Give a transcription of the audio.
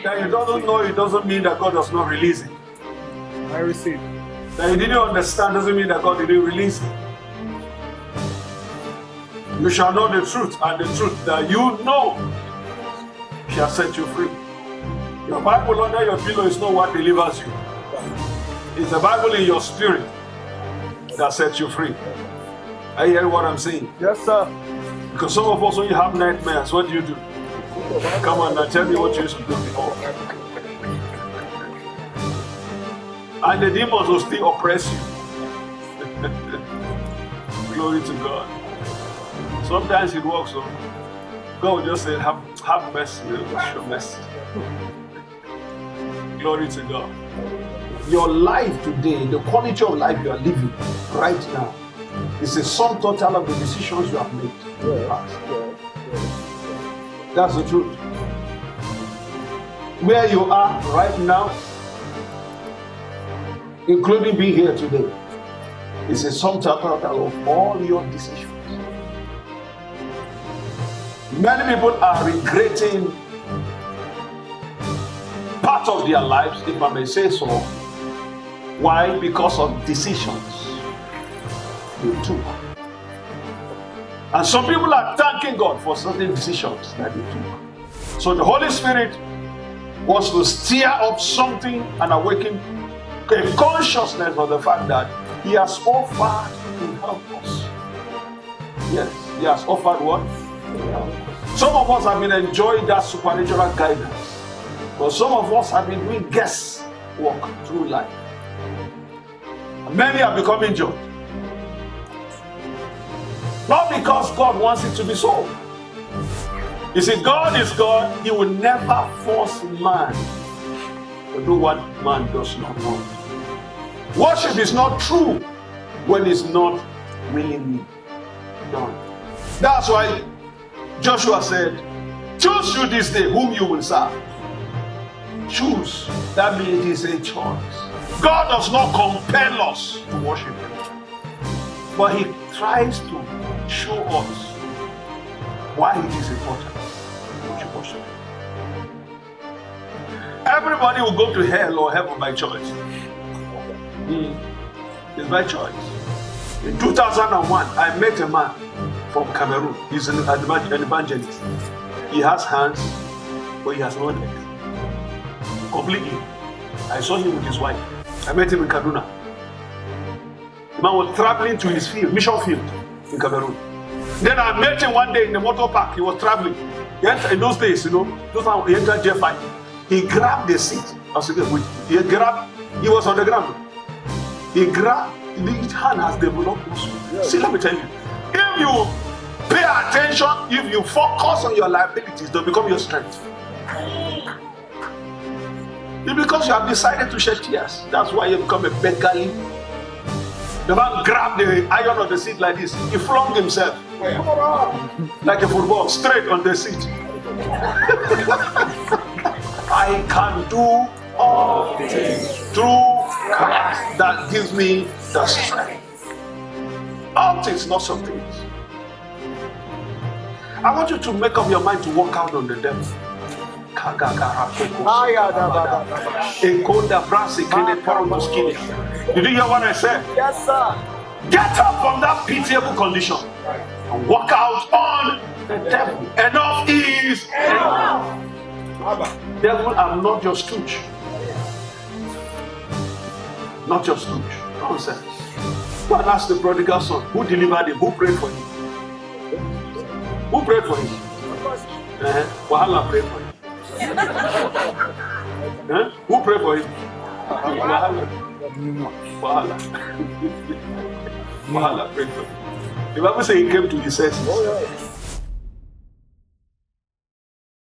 That you don't know, it doesn't mean that God does not release it. I receive. That you didn't understand doesn't mean that God didn't release it. You shall know the truth, and the truth that you know shall set you free. Your Bible under your pillow is not what delivers you. It's the Bible in your spirit that sets you free. Are you hearing what I'm saying? Yes, sir. Because some of us, when you have nightmares, what do? Come on now, tell me what you used to do before. And the demons will still oppress you. Glory to God. Sometimes it works on. God will just say, have mercy, show mercy. Glory to God. Your life today, the quality of life you are living right now, is a sum total of the decisions you have made in the past. That's the truth. Where you are right now, including being here today, is a sum total of all your decisions. Many people are regretting part of their lives, if I may say so. Why? Because of decisions they took. And some people are thanking God for certain decisions that they took. So the Holy Spirit wants to stir up something and awaken a consciousness of the fact that He has offered to help us. Yes, He has offered what? Some of us have been enjoying that supernatural guidance, but some of us have been doing guesswork through life. And many have become injured. Not because God wants it to be so. You see, God is God. He will never force man to do what man does not want. Worship is not true when it's not willingly done. That's why Joshua said, choose you this day whom you will serve. Choose. That means it's a choice. God does not compel us to worship Him, but He tries to show us why it is important to worship Him. Everybody will go to hell or heaven by choice. It's by choice. In 2001, I met a man from Cameroon. He's an evangelist. He has hands, but he has no legs. Completely. I saw him with his wife. I met him in Kaduna. The man was traveling to his field, mission field in Cameroon. Then I met him one day in the motor park. He was traveling. In those days, he entered J5. He grabbed the seat. He was on the ground. He grabbed, his hand has developed muscle. See, let me tell you. If you pay attention, if you focus on your liabilities, they'll become your strength. It's because you have decided to shed tears. That's why you become a beggarly. The man grabbed the iron of the seat like this. He flung himself like a football straight on the seat. I can do all things through Christ that gives me the strength. All things, not some things. I want you to make up your mind to walk out on the devil. Did you hear what I said? Yes, sir. Get up from that pitiable condition and walk out on the devil. Enough is enough. Devil, I'm not your stooge. Not your stooge. Nonsense. Go and ask the prodigal son who delivered him, who prayed for him. Who prayed for him? Wahala prayed for him. Who prayed for him? Wahala. Wahala prayed for him. The Bible says he came to his senses.